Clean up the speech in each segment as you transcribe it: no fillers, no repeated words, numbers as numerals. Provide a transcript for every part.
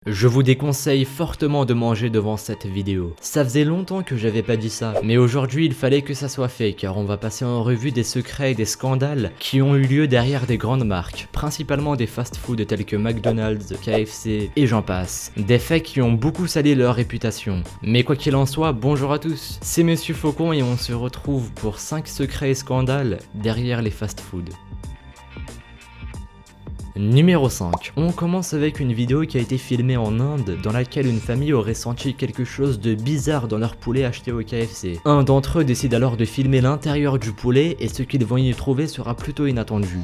Je vous déconseille fortement de manger devant cette vidéo. Ça faisait longtemps que j'avais pas dit ça, mais aujourd'hui il fallait que ça soit fait car on va passer en revue des secrets et des scandales qui ont eu lieu derrière des grandes marques, principalement des fast-food tels que McDonald's, KFC et j'en passe. Des faits qui ont beaucoup salé leur réputation. Mais quoi qu'il en soit, bonjour à tous, c'est Monsieur Faucon et on se retrouve pour 5 secrets et scandales derrière les fast-food. Numéro 5. On commence avec une vidéo qui a été filmée en Inde dans laquelle une famille aurait senti quelque chose de bizarre dans leur poulet acheté au KFC. Un d'entre eux décide alors de filmer l'intérieur du poulet et ce qu'ils vont y trouver sera plutôt inattendu.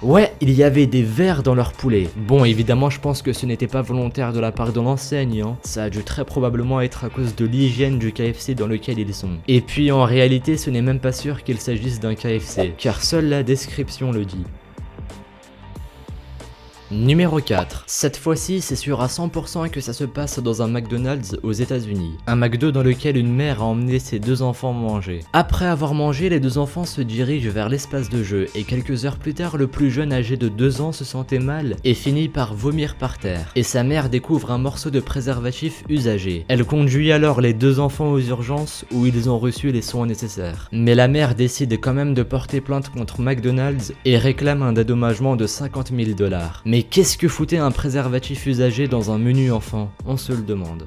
Ouais, il y avait des vers dans leur poulet. Bon, évidemment, je pense que ce n'était pas volontaire de la part de l'enseigne, hein. Ça a dû très probablement être à cause de l'hygiène du KFC dans lequel ils sont. Et puis, en réalité, ce n'est même pas sûr qu'il s'agisse d'un KFC, car seule la description le dit. Numéro 4. Cette fois-ci, c'est sûr à 100% que ça se passe dans un McDonald's aux États-Unis. Un McDo dans lequel une mère a emmené ses deux enfants manger. Après avoir mangé, les deux enfants se dirigent vers l'espace de jeu et quelques heures plus tard, le plus jeune âgé de 2 ans se sentait mal et finit par vomir par terre. Et sa mère découvre un morceau de préservatif usagé. Elle conduit alors les deux enfants aux urgences où ils ont reçu les soins nécessaires. Mais la mère décide quand même de porter plainte contre McDonald's et réclame un dédommagement de 50 000 $. Mais qu'est-ce que foutait un préservatif usagé dans un menu enfant? On se le demande.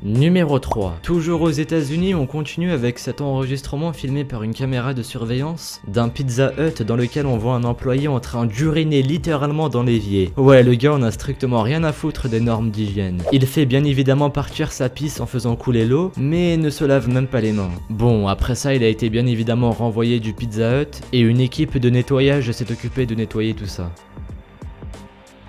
Numéro 3. Toujours aux États-Unis, on continue avec cet enregistrement filmé par une caméra de surveillance d'un Pizza Hut dans lequel on voit un employé en train d'uriner littéralement dans l'évier. Ouais, le gars on a strictement rien à foutre des normes d'hygiène. Il fait bien évidemment partir sa pisse en faisant couler l'eau, mais ne se lave même pas les mains. Bon, après ça, il a été bien évidemment renvoyé du Pizza Hut et une équipe de nettoyage s'est occupée de nettoyer tout ça.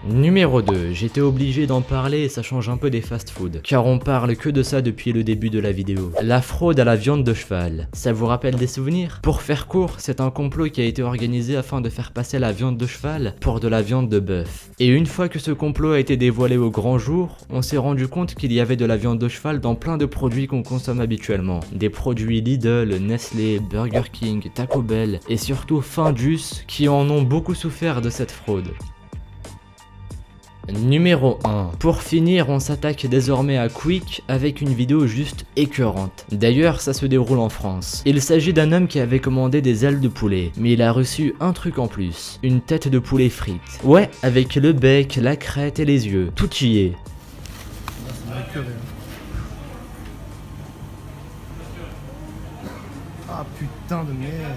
Numéro 2, j'étais obligé d'en parler et ça change un peu des fast-food, car on parle que de ça depuis le début de la vidéo. La fraude à la viande de cheval. Ça vous rappelle des souvenirs? Pour faire court, c'est un complot qui a été organisé afin de faire passer la viande de cheval pour de la viande de bœuf. Et une fois que ce complot a été dévoilé au grand jour, on s'est rendu compte qu'il y avait de la viande de cheval dans plein de produits qu'on consomme habituellement. Des produits Lidl, Nestlé, Burger King, Taco Bell et surtout Findus qui en ont beaucoup souffert de cette fraude. Numéro 1. Pour finir, on s'attaque désormais à Quick avec une vidéo juste écœurante. D'ailleurs, ça se déroule en France. Il s'agit d'un homme qui avait commandé des ailes de poulet, mais il a reçu un truc en plus, une tête de poulet frite. Ouais, avec le bec, la crête et les yeux, tout y est. Ah putain de merde.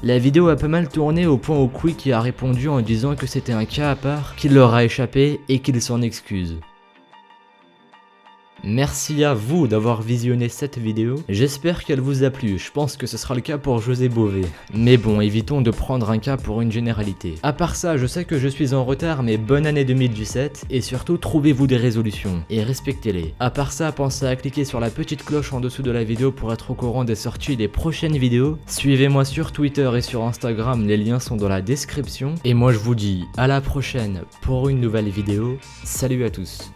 La vidéo a pas mal tourné au point où Quick a répondu en disant que c'était un cas à part, qu'il leur a échappé et qu'il s'en excuse. Merci à vous d'avoir visionné cette vidéo, j'espère qu'elle vous a plu, je pense que ce sera le cas pour José Bové. Mais bon, évitons de prendre un cas pour une généralité. À part ça, je sais que je suis en retard, mais bonne année 2017, et surtout trouvez-vous des résolutions, et respectez-les. À part ça, pensez à cliquer sur la petite cloche en dessous de la vidéo pour être au courant des sorties des prochaines vidéos. Suivez-moi sur Twitter et sur Instagram, les liens sont dans la description. Et moi je vous dis à la prochaine pour une nouvelle vidéo, salut à tous.